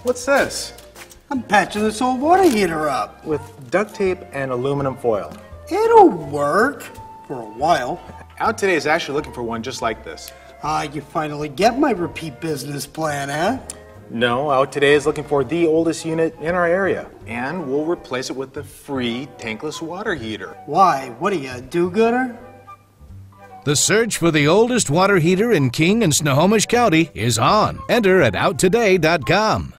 What's this? I'm patching this old water heater up. With duct tape and aluminum foil. It'll work for a while. OutToday is actually looking for one just like this. You finally get my repeat business plan, huh? No, OutToday is looking for the oldest unit in our area. And we'll replace it with the free tankless water heater. Why? What are you, a do-gooder? The search for the oldest water heater in King and Snohomish County is on. Enter at OutToday.com.